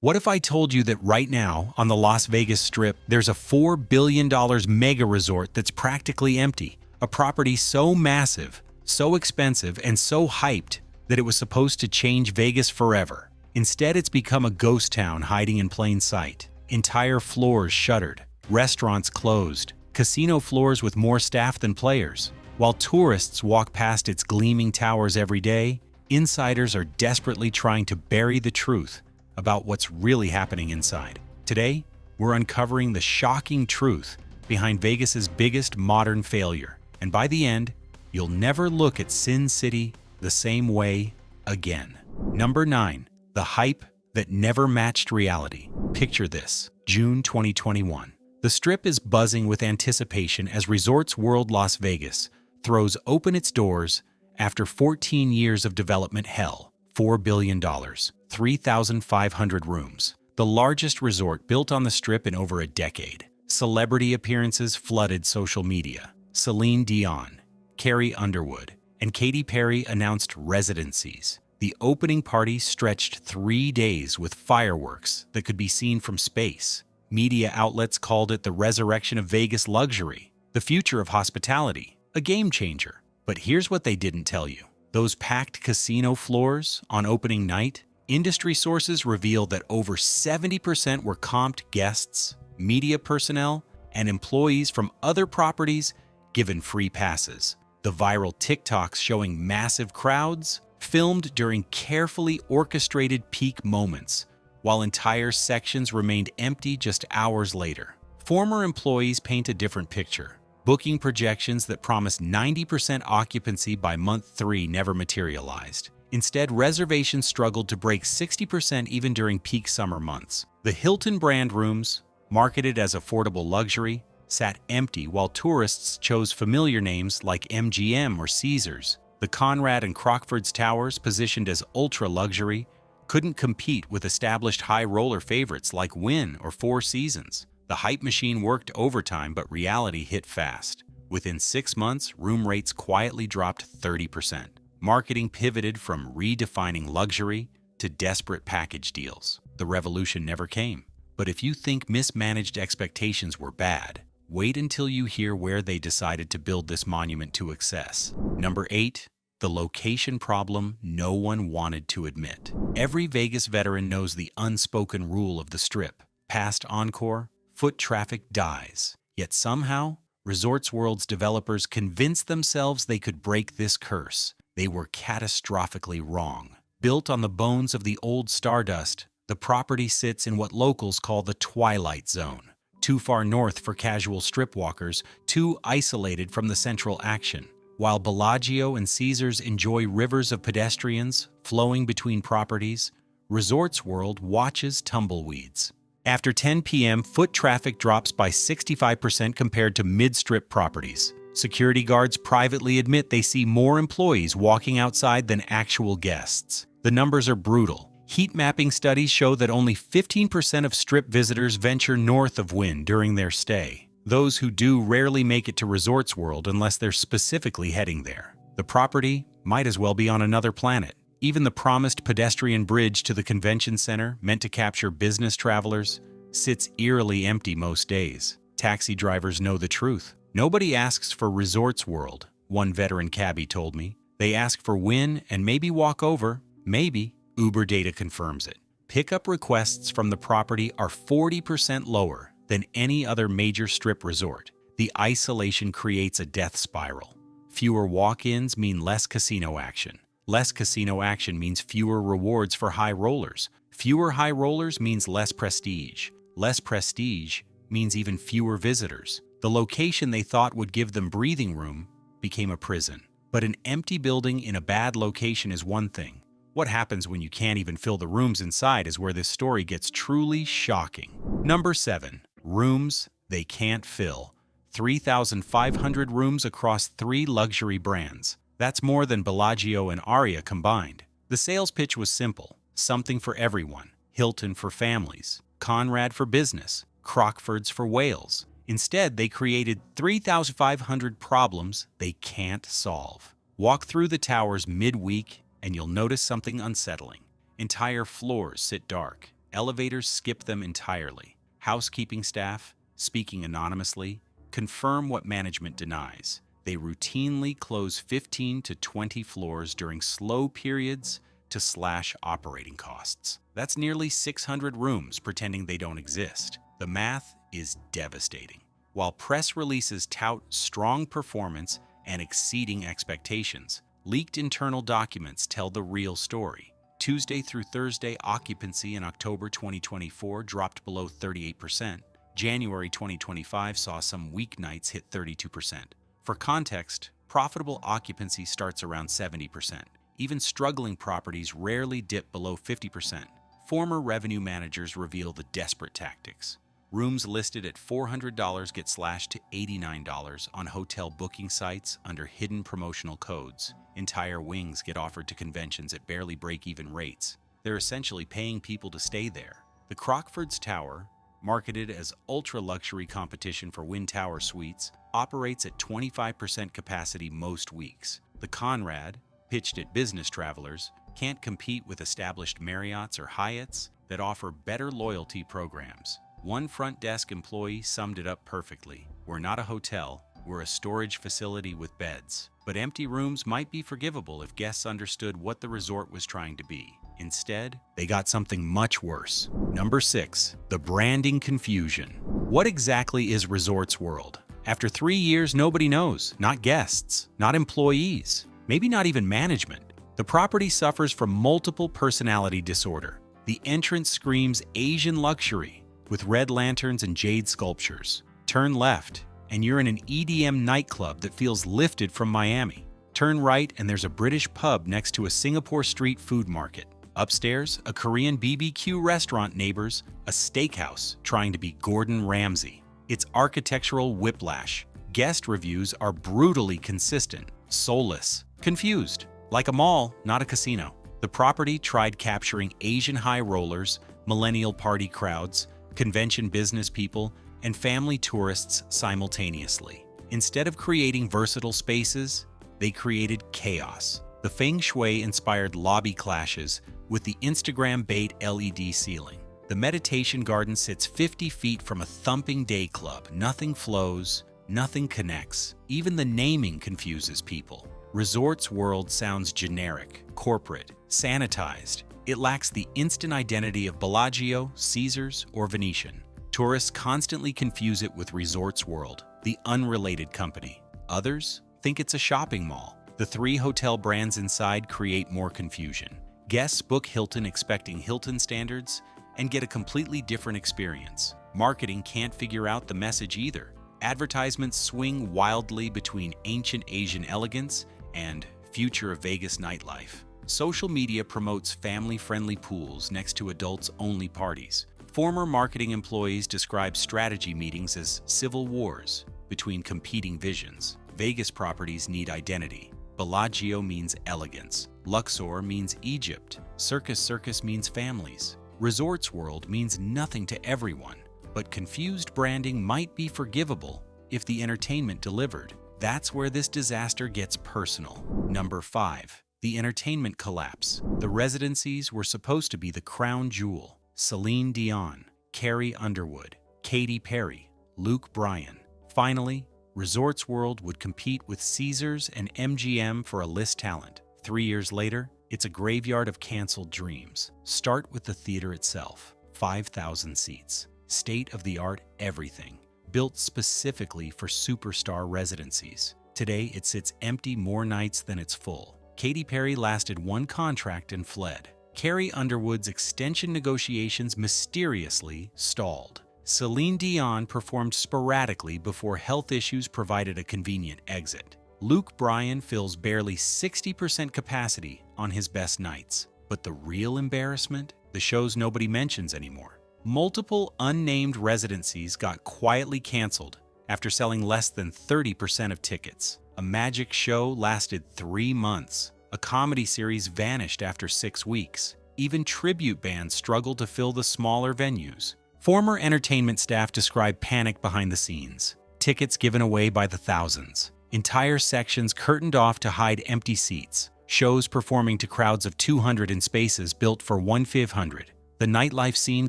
What if I told you that right now, on the Las Vegas Strip, there's a $4 billion mega resort that's practically empty? A property so massive, so expensive, and so hyped that it was supposed to change Vegas forever. Instead, it's become a ghost town hiding in plain sight. Entire floors shuttered, restaurants closed, casino floors with more staff than players. While tourists walk past its gleaming towers every day, insiders are desperately trying to bury the truth about what's really happening inside. Today, we're uncovering the shocking truth behind Vegas's biggest modern failure. And by the end, you'll never look at Sin City the same way again. Number 9. The hype that never matched reality. Picture this: June 2021. The Strip is buzzing with anticipation as Resorts World Las Vegas throws open its doors after 14 years of development hell. $4 billion, 3,500 rooms. The largest resort built on the Strip in over a decade. Celebrity appearances flooded social media. Celine Dion, Carrie Underwood, and Katy Perry announced residencies. The opening party stretched 3 days with fireworks that could be seen from space. Media outlets called it the resurrection of Vegas luxury, the future of hospitality, a game changer. But here's what they didn't tell you. Those packed casino floors on opening night, industry sources reveal that over 70% were comped guests, media personnel, and employees from other properties given free passes. The viral TikToks showing massive crowds, filmed during carefully orchestrated peak moments, while entire sections remained empty just hours later. Former employees paint a different picture. Booking projections that promised 90% occupancy by month 3 never materialized. Instead, reservations struggled to break 60% even during peak summer months. The Hilton brand rooms, marketed as affordable luxury, sat empty while tourists chose familiar names like MGM or Caesars. The Conrad and Crockford's towers, positioned as ultra-luxury, couldn't compete with established high-roller favorites like Wynn or Four Seasons. The hype machine worked overtime, but reality hit fast. Within 6 months, room rates quietly dropped 30%. Marketing pivoted from redefining luxury to desperate package deals. The revolution never came. But if you think mismanaged expectations were bad, wait until you hear where they decided to build this monument to excess. Number 8. The location problem no one wanted to admit. Every Vegas veteran knows the unspoken rule of the Strip. Past Encore, foot traffic dies. Yet somehow, Resorts World's developers convinced themselves they could break this curse. They were catastrophically wrong. Built on the bones of the old Stardust, the property sits in what locals call the Twilight Zone. Too far north for casual strip walkers, too isolated from the central action. While Bellagio and Caesars enjoy rivers of pedestrians flowing between properties, Resorts World watches tumbleweeds. After 10 p.m., foot traffic drops by 65% compared to mid-strip properties. Security guards privately admit they see more employees walking outside than actual guests. The numbers are brutal. Heat mapping studies show that only 15% of Strip visitors venture north of Wynn during their stay. Those who do rarely make it to Resorts World unless they're specifically heading there. The property might as well be on another planet. Even the promised pedestrian bridge to the convention center, meant to capture business travelers, sits eerily empty most days. Taxi drivers know the truth. Nobody asks for Resorts World, one veteran cabbie told me. They ask for Wynn and maybe walk over, maybe. Uber data confirms it. Pickup requests from the property are 40% lower than any other major Strip resort. The isolation creates a death spiral. Fewer walk-ins mean less casino action. Less casino action means fewer rewards for high rollers. Fewer high rollers means less prestige. Less prestige means even fewer visitors. The location they thought would give them breathing room became a prison. But an empty building in a bad location is one thing. What happens when you can't even fill the rooms inside is where this story gets truly shocking. Number 7. Rooms they can't fill. 3,500 rooms across 3 luxury brands. That's more than Bellagio and Aria combined. The sales pitch was simple. Something for everyone. Hilton for families. Conrad for business. Crockford's for whales. Instead, they created 3,500 problems they can't solve. Walk through the towers midweek and you'll notice something unsettling. Entire floors sit dark. Elevators skip them entirely. Housekeeping staff, speaking anonymously, confirm what management denies. They routinely close 15 to 20 floors during slow periods to slash operating costs. That's nearly 600 rooms pretending they don't exist. The math is devastating. While press releases tout strong performance and exceeding expectations, leaked internal documents tell the real story. Tuesday through Thursday, occupancy in October 2024 dropped below 38%. January 2025 saw some weeknights hit 32%. For context, profitable occupancy starts around 70%. Even struggling properties rarely dip below 50%. Former revenue managers reveal the desperate tactics. Rooms listed at $400 get slashed to $89 on hotel booking sites under hidden promotional codes. Entire wings get offered to conventions at barely break-even rates. They're essentially paying people to stay there. The Crockford's Tower, marketed as ultra-luxury competition for Wynn Tower suites, operates at 25% capacity most weeks. The Conrad, pitched at business travelers, can't compete with established Marriotts or Hyatts that offer better loyalty programs. One front desk employee summed it up perfectly. We're not a hotel, we're a storage facility with beds. But empty rooms might be forgivable if guests understood what the resort was trying to be. Instead, they got something much worse. Number 6, the branding confusion. What exactly is Resorts World? After 3 years, nobody knows. Not guests, not employees, maybe not even management. The property suffers from multiple personality disorder. The entrance screams Asian luxury, with red lanterns and jade sculptures. Turn left, and you're in an EDM nightclub that feels lifted from Miami. Turn right, and there's a British pub next to a Singapore street food market. Upstairs, a Korean BBQ restaurant neighbors a steakhouse trying to be Gordon Ramsay. It's architectural whiplash. Guest reviews are brutally consistent, soulless, confused. Like a mall, not a casino. The property tried capturing Asian high rollers, millennial party crowds, convention business people, and family tourists simultaneously. Instead of creating versatile spaces, they created chaos. The Feng Shui-inspired lobby clashes with the Instagram bait LED ceiling. The meditation garden sits 50 feet from a thumping day club. Nothing flows, nothing connects. Even the naming confuses people. Resorts World sounds generic, corporate, sanitized. It lacks the instant identity of Bellagio, Caesars, or Venetian. Tourists constantly confuse it with Resorts World, the unrelated company. Others think it's a shopping mall. The 3 hotel brands inside create more confusion. Guests book Hilton expecting Hilton standards and get a completely different experience. Marketing can't figure out the message either. Advertisements swing wildly between ancient Asian elegance and future of Vegas nightlife. Social media promotes family-friendly pools next to adults-only parties. Former marketing employees describe strategy meetings as civil wars between competing visions. Vegas properties need identity. Bellagio means elegance. Luxor means Egypt. Circus means families. Resorts World means nothing to everyone, but confused branding might be forgivable if the entertainment delivered. That's where this disaster gets personal. Number 5. The entertainment collapse. The residencies were supposed to be the crown jewel. Celine Dion, Carrie Underwood, Katy Perry, Luke Bryan. Finally, Resorts World would compete with Caesars and MGM for a list talent. 3 years later, it's a graveyard of canceled dreams. Start with the theater itself. 5,000 seats. State-of-the-art everything. Built specifically for superstar residencies. Today, it sits empty more nights than it's full. Katy Perry lasted 1 contract and fled. Carrie Underwood's extension negotiations mysteriously stalled. Celine Dion performed sporadically before health issues provided a convenient exit. Luke Bryan fills barely 60% capacity on his best nights. But the real embarrassment? The shows nobody mentions anymore. Multiple unnamed residencies got quietly canceled after selling less than 30% of tickets. A magic show lasted 3 months. A comedy series vanished after 6 weeks. Even tribute bands struggled to fill the smaller venues. Former entertainment staff describe panic behind the scenes. Tickets given away by the thousands. Entire sections curtained off to hide empty seats. Shows performing to crowds of 200 in spaces built for 1,500. the nightlife scene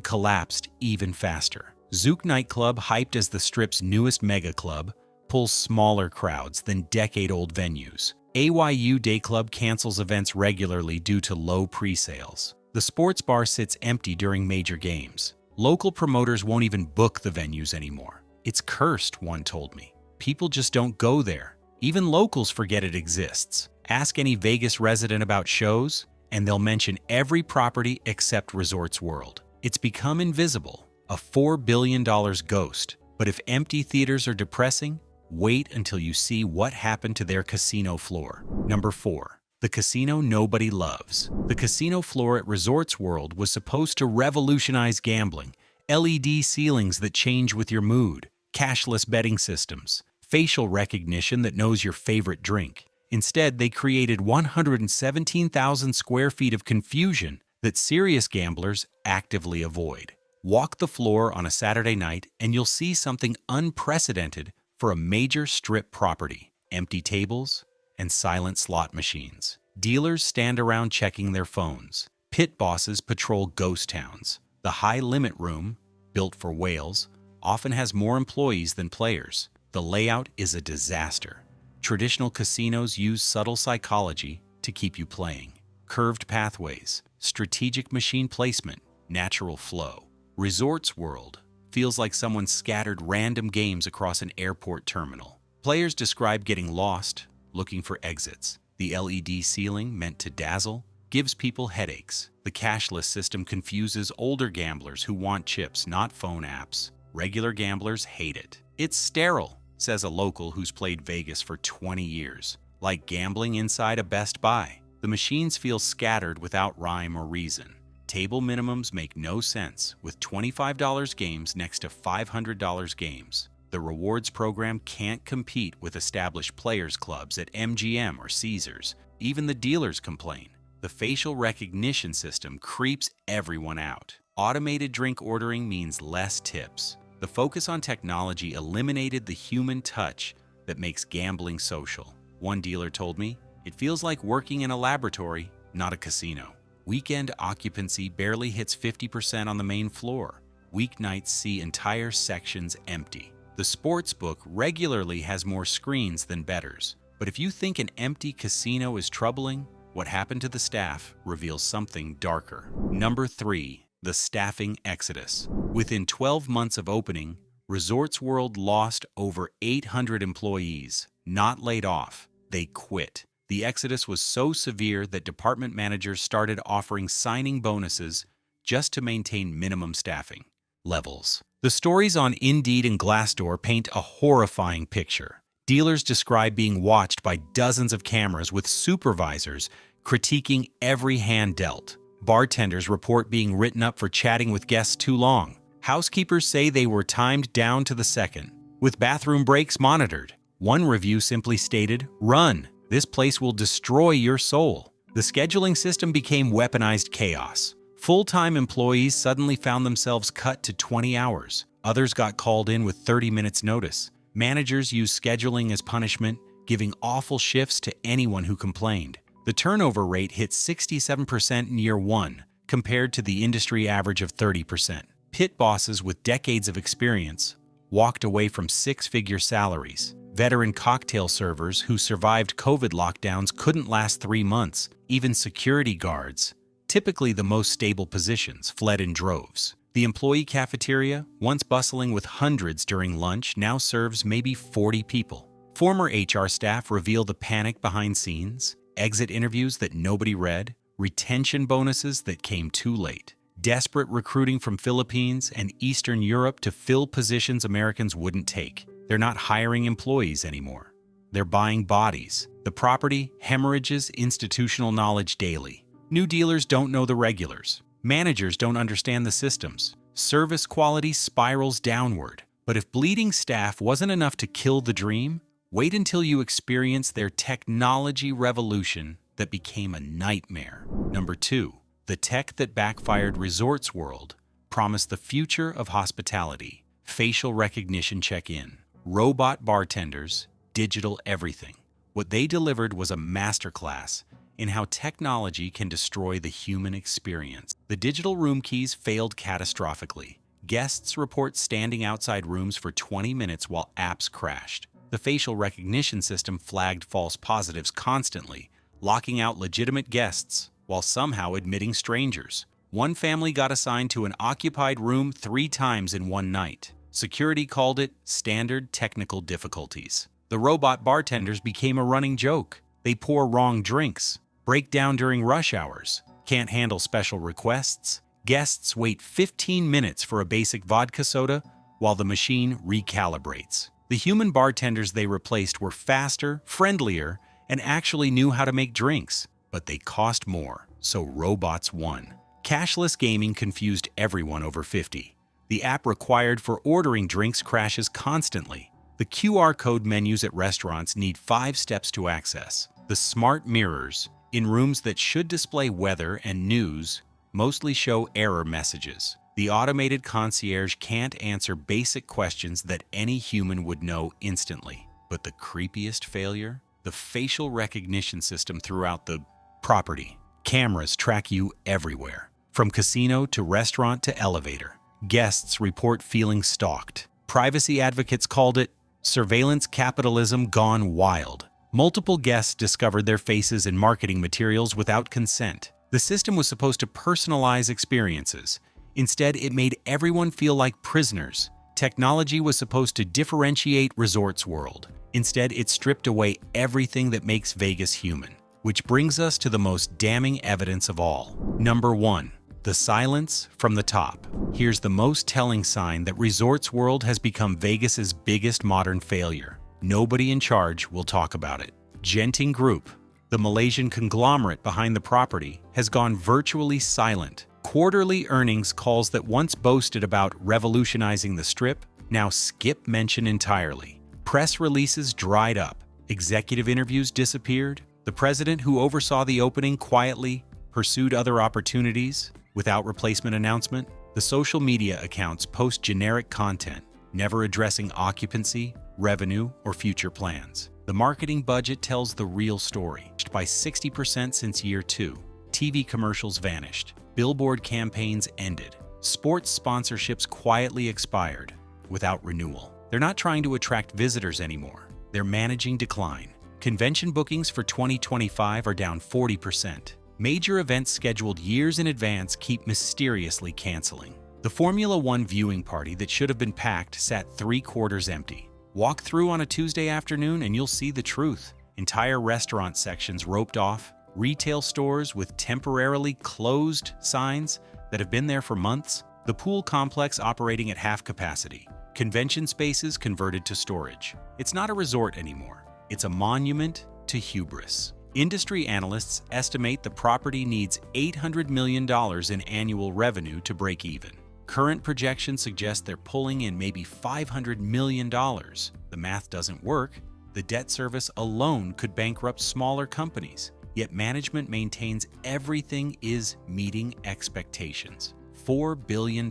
collapsed even faster. Zouk nightclub, hyped as the Strip's newest mega club, pulls smaller crowds than decade-old venues. AYU Day Club cancels events regularly due to low pre-sales. The sports bar sits empty during major games. Local promoters won't even book the venues anymore. It's cursed, one told me. People just don't go there. Even locals forget it exists. Ask any Vegas resident about shows, and they'll mention every property except Resorts World. It's become invisible, a $4 billion ghost. But if empty theaters are depressing, wait until you see what happened to their casino floor. Number 4. The casino nobody loves. The casino floor at Resorts World was supposed to revolutionize gambling. LED ceilings that change with your mood, cashless betting systems, facial recognition that knows your favorite drink. Instead, they created 117,000 square feet of confusion that serious gamblers actively avoid. Walk the floor on a Saturday night and you'll see something unprecedented for a major Strip property: empty tables and silent slot machines. Dealers stand around checking their phones. Pit bosses patrol ghost towns. The high-limit room, built for whales, often has more employees than players. The layout is a disaster. Traditional casinos use subtle psychology to keep you playing. Curved pathways, strategic machine placement, natural flow. Resorts World feels like someone scattered random games across an airport terminal. Players describe getting lost, looking for exits. The LED ceiling, meant to dazzle, gives people headaches. The cashless system confuses older gamblers who want chips, not phone apps. Regular gamblers hate it. It's sterile, says a local who's played Vegas for 20 years. Like gambling inside a Best Buy. The machines feel scattered without rhyme or reason. Table minimums make no sense, with $25 games next to $500 games. The rewards program can't compete with established players clubs at MGM or Caesars. Even the dealers complain. The facial recognition system creeps everyone out. Automated drink ordering means less tips. The focus on technology eliminated the human touch that makes gambling social. One dealer told me, "It feels like working in a laboratory, not a casino." Weekend occupancy barely hits 50% on the main floor. Weeknights see entire sections empty. The sportsbook regularly has more screens than bettors. But if you think an empty casino is troubling, what happened to the staff reveals something darker. Number 3. The staffing exodus. Within 12 months of opening, Resorts World lost over 800 employees. Not laid off, they quit. The exodus was so severe that department managers started offering signing bonuses just to maintain minimum staffing levels. The stories on Indeed and Glassdoor paint a horrifying picture. Dealers describe being watched by dozens of cameras with supervisors critiquing every hand dealt. Bartenders report being written up for chatting with guests too long. Housekeepers say they were timed down to the second, with bathroom breaks monitored. One review simply stated, "Run. This place will destroy your soul." The scheduling system became weaponized chaos. Full-time employees suddenly found themselves cut to 20 hours. Others got called in with 30 minutes notice. Managers used scheduling as punishment, giving awful shifts to anyone who complained. The turnover rate hit 67% in year one, compared to the industry average of 30%. Pit bosses with decades of experience walked away from six-figure salaries. Veteran cocktail servers who survived COVID lockdowns couldn't last 3 months. Even security guards, typically the most stable positions, fled in droves. The employee cafeteria, once bustling with hundreds during lunch, now serves maybe 40 people. Former HR staff reveal the panic behind scenes, exit interviews that nobody read, retention bonuses that came too late, desperate recruiting from Philippines and Eastern Europe to fill positions Americans wouldn't take. They're not hiring employees anymore. They're buying bodies. The property hemorrhages institutional knowledge daily. New dealers don't know the regulars. Managers don't understand the systems. Service quality spirals downward. But if bleeding staff wasn't enough to kill the dream, wait until you experience their technology revolution that became a nightmare. Number 2. The tech that backfired. Resorts World promised the future of hospitality. Facial recognition check-in, robot bartenders, digital everything. What they delivered was a masterclass in how technology can destroy the human experience. The digital room keys failed catastrophically. Guests report standing outside rooms for 20 minutes while apps crashed. The facial recognition system flagged false positives constantly, locking out legitimate guests while somehow admitting strangers. One family got assigned to an occupied room 3 times in one night. Security called it standard technical difficulties. The robot bartenders became a running joke. They pour wrong drinks, break down during rush hours, can't handle special requests. Guests wait 15 minutes for a basic vodka soda while the machine recalibrates. The human bartenders they replaced were faster, friendlier, and actually knew how to make drinks, but they cost more, so robots won. Cashless gaming confused everyone over 50. The app required for ordering drinks crashes constantly. The QR code menus at restaurants need 5 steps to access. The smart mirrors, in rooms that should display weather and news, mostly show error messages. The automated concierge can't answer basic questions that any human would know instantly. But the creepiest failure? The facial recognition system throughout the property. Cameras track you everywhere, from casino to restaurant to elevator. Guests report feeling stalked. Privacy advocates called it surveillance capitalism gone wild. Multiple guests discovered their faces in marketing materials without consent. The system was supposed to personalize experiences. Instead, it made everyone feel like prisoners. Technology was supposed to differentiate Resorts World. Instead, it stripped away everything that makes Vegas human. Which brings us to the most damning evidence of all. Number 1. The silence from the top. Here's the most telling sign that Resorts World has become Vegas's biggest modern failure. Nobody in charge will talk about it. Genting Group, the Malaysian conglomerate behind the property, has gone virtually silent. Quarterly earnings calls that once boasted about revolutionizing the Strip now skip mention entirely. Press releases dried up. Executive interviews disappeared. The president who oversaw the opening quietly pursued other opportunities without replacement announcement. The social media accounts post generic content, never addressing occupancy, revenue, or future plans. The marketing budget tells the real story. By 60% since year 2, TV commercials vanished. Billboard campaigns ended. Sports sponsorships quietly expired without renewal. They're not trying to attract visitors anymore. They're managing decline. Convention bookings for 2025 are down 40%. Major events scheduled years in advance keep mysteriously canceling. The Formula One viewing party that should have been packed sat 3/4 empty. Walk through on a Tuesday afternoon and you'll see the truth. Entire restaurant sections roped off, retail stores with temporarily closed signs that have been there for months, the pool complex operating at half capacity, convention spaces converted to storage. It's not a resort anymore. It's a monument to hubris. Industry analysts estimate the property needs $800 million in annual revenue to break even. Current projections suggest they're pulling in maybe $500 million. The math doesn't work. The debt service alone could bankrupt smaller companies. Yet management maintains everything is meeting expectations. $4 billion,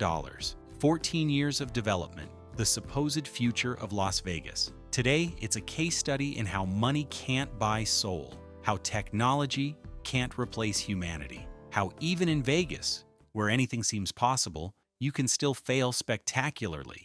14 years of development, the supposed future of Las Vegas. Today, it's a case study in how money can't buy soul, how technology can't replace humanity, how even in Vegas, where anything seems possible, you can still fail spectacularly.